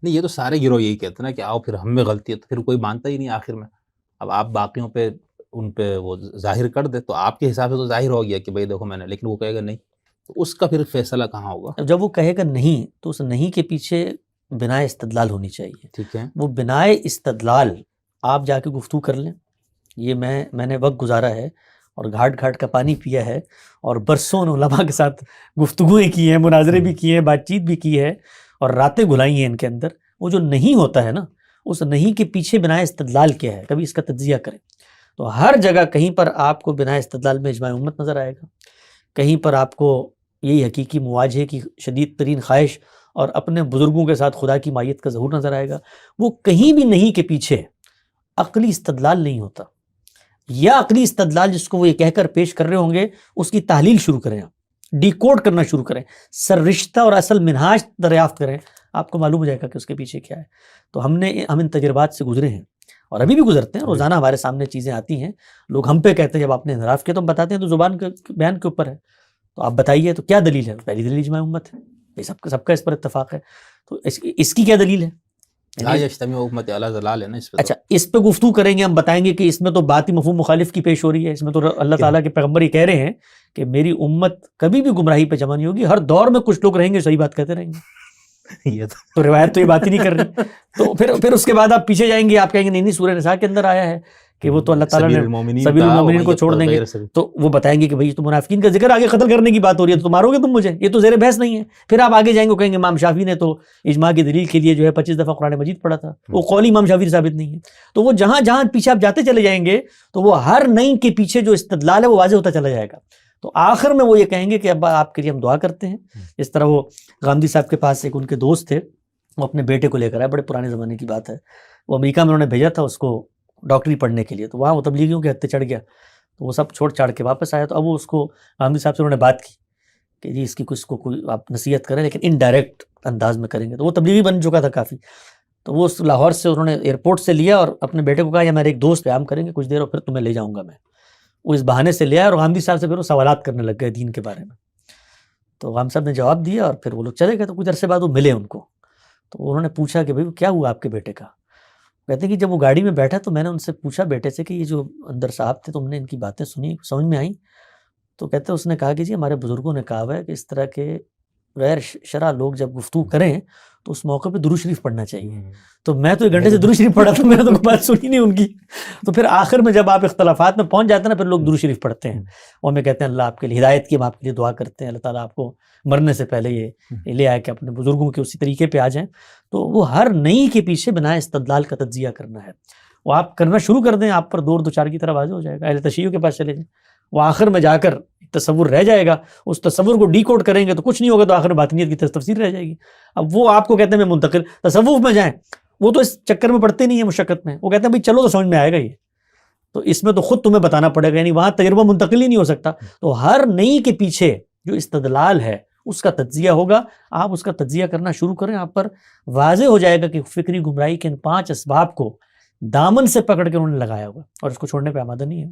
نہیں یہ تو سارے گروہ یہی کہتے ہیں نا کہ آؤ پھر ہم میں غلطی ہے، تو پھر کوئی مانتا ہی نہیں آخر میں. اب آپ باقیوں پہ ان پہ وہ ظاہر کر دے تو آپ کے حساب سے تو ظاہر ہو گیا کہ بھئی دیکھو میں نے، لیکن وہ کہے گا نہیں، تو اس کا پھر فیصلہ کہاں ہوگا؟ اب جب وہ کہے گا نہیں تو اس نہیں کے پیچھے بنائے استدلال ہونی چاہیے. ٹھیک ہے. وہ بنائے استدلال آپ جا کے گفتگو کر لیں. یہ میں نے وقت گزارا ہے اور گھاٹ گھاٹ کا پانی پیا ہے اور برسوں علماء کے ساتھ گفتگویں کی ہیں، مناظرے بھی کیے ہیں، بات چیت بھی کی ہے اور راتیں گھلائی ہیں ان کے اندر. وہ جو نہیں ہوتا ہے نا، اس نہیں کے پیچھے بنائے استدلال کیا ہے، کبھی اس کا تجزیہ کریں. تو ہر جگہ کہیں پر آپ کو بنائے استدلال میں اجماع امت نظر آئے گا، کہیں پر آپ کو یہی حقیقی مواجہے کی شدید ترین خواہش اور اپنے بزرگوں کے ساتھ خدا کی مائیت کا ظہور نظر آئے گا. وہ کہیں بھی نہیں کے پیچھے عقلی استدلال نہیں ہوتا، یا عقلی استدلال جس کو وہ یہ کہہ کر پیش کر رہے ہوں گے اس کی تحلیل شروع کریں، آپ ڈی کوڈ کرنا شروع کریں، سر رشتہ اور اصل منہاج دریافت کریں، آپ کو معلوم ہو جائے گا کہ اس کے پیچھے کیا ہے. تو ہم ان تجربات سے گزرے ہیں اور ابھی بھی گزرتے ہیں. روزانہ ہمارے سامنے چیزیں آتی ہیں، لوگ ہم پہ کہتے ہیں جب آپ نے انحراف کیا تو ہم بتاتے ہیں تو زبان کے بیان کے اوپر ہے، تو آپ بتائیے تو کیا دلیل ہے؟ پہلی دلیل اجماع امت ہے، یہ سب کا اس پر اتفاق ہے. تو اس کی کیا دلیل ہے؟ لا یجتمع امتی علی ضلال ہے نا اس پہ. اچھا اس پہ گفتگو کریں گے، ہم بتائیں گے کہ اس میں تو بات ہی مفہوم مخالف کی پیش ہو رہی ہے. اس میں تو اللہ تعالیٰ کے پیغمبر ہی کہہ رہے ہیں کہ میری امت کبھی بھی گمراہی پہ جمع نہیں ہوگی، ہر دور میں کچھ لوگ رہیں گے صحیح بات کہتے رہیں گے. یہ تو روایت تو یہ بات ہی نہیں کر رہی. تو پھر اس کے بعد آپ پیچھے جائیں گے، آپ کہیں گے نہیں سورہ نساء کے اندر آیا ہے کہ وہ تو اللہ تعالیٰ نے سبیل المومنین کو چھوڑ دیں گے. تو وہ بتائیں گے کہ بھائی تو منافقین کا ذکر آگے قتل کرنے کی بات ہو رہی ہے، تو مارو گے تم مجھے، یہ تو زیر بحث نہیں ہے. پھر آپ آگے جائیں گے کہیں گے امام شافعی نے تو اجماع کی دلیل کے لیے جو ہے 25 دفعہ قرآن مجید پڑھا تھا، وہ قول امام شافعی ثابت نہیں ہے. تو وہ جہاں جہاں پیچھے آپ جاتے چلے جائیں گے تو وہ ہر نئی کے پیچھے جو استدلال ہے وہ واضح ہوتا چلا جائے گا. تو آخر میں وہ یہ کہیں گے کہ ابا آپ کے لیے ہم دعا کرتے ہیں. اس طرح وہ غامدی صاحب کے پاس ایک ان کے دوست تھے، وہ اپنے بیٹے کو لے کر آئے، بڑے پرانے زمانے کی بات ہے، وہ امریکہ میں انہوں نے بھیجا تھا اس کو ڈاکٹری پڑھنے کے لیے. تو وہاں وہ تبلیغیوں کے ہتھے چڑھ گیا، تو وہ سب چھوڑ چھاڑ کے واپس آیا. تو اب وہ اس کو غامدی صاحب سے انہوں نے بات کی کہ جی اس کی کچھ کو کوئی آپ نصیحت کریں لیکن انڈائریکٹ انداز میں کریں گے. تو وہ تبلیغی بن چکا تھا کافی. تو وہ اس لاہور سے انہوں نے ایئرپورٹ سے لیا اور اپنے بیٹے کو کہا یا میرے ایک دوست قیام کریں گے کچھ دیر اور پھر تمہیں لے جاؤں گا میں. وہ اس بہانے سے لیا اور غامدی صاحب سے پھر وہ سوالات کرنے لگ گئے دین کے بارے میں. تو غام صاحب نے جواب دیا اور پھر وہ لوگ چلے گئے. تو کچھ عرصے بعد وہ ملے ان کو، تو انہوں نے پوچھا کہ بھائی کیا ہوا آپ کے بیٹے کا؟ کہتے ہیں کہ جب وہ گاڑی میں بیٹھا تو میں نے ان سے پوچھا بیٹے سے کہ یہ جو اندر صاحب تھے تم نے ان کی باتیں سنی، سمجھ میں آئیں؟ تو کہتے ہیں اس نے کہا کہ جی ہمارے بزرگوں نے کہا ہوا ہے کہ اس طرح کے غیر شرع لوگ جب گفتگو کریں تو اس موقع پہ درود شریف پڑھنا چاہیے. تو میں تو ایک گھنٹے سے درود شریف پڑھا تھا، میں نے تو کوئی بات سنی نہیں ان کی. تو پھر آخر میں جب آپ اختلافات میں پہنچ جاتے ہیں نا پھر لوگ درود شریف پڑھتے ہیں اور ہمیں کہتے ہیں اللہ آپ کے لیے ہدایت کی، ہم آپ کے لیے دعا کرتے ہیں اللہ تعالیٰ آپ کو مرنے سے پہلے یہ لے آئے کہ اپنے بزرگوں کے اسی طریقے پہ آ جائیں. تو وہ ہر نئی کے پیچھے بنا استدلال کا تجزیہ کرنا ہے، وہ آپ کرنا شروع کر دیں، آپ پر دور دو چار کی طرح واضح ہو جائے گا. اہل تشیع کے پاس چلے جائیں، وہ آخر میں جا کر تصور رہ جائے گا، اس تصور کو ڈی کوڈ کریں گے تو کچھ نہیں ہوگا، تو آخر باطنیت کی تفسیر رہ جائے گی. اب وہ آپ کو کہتے ہیں میں منتقل تصوف میں جائیں، وہ تو اس چکر میں پڑتے نہیں ہیں مشقت میں، وہ کہتے ہیں بھائی چلو تو سمجھ میں آئے گا یہ، تو اس میں تو خود تمہیں بتانا پڑے گا، یعنی وہاں تجربہ منتقل ہی نہیں ہو سکتا. تو ہر نئی کے پیچھے جو استدلال ہے اس کا تجزیہ ہوگا. آپ اس کا تجزیہ کرنا شروع کریں، آپ پر واضح ہو جائے گا کہ فکری گمراہی کے ان 5 اسباب کو دامن سے پکڑ کے انہوں نے لگایا ہوا اور اس کو چھوڑنے پہ آمادہ نہیں ہے.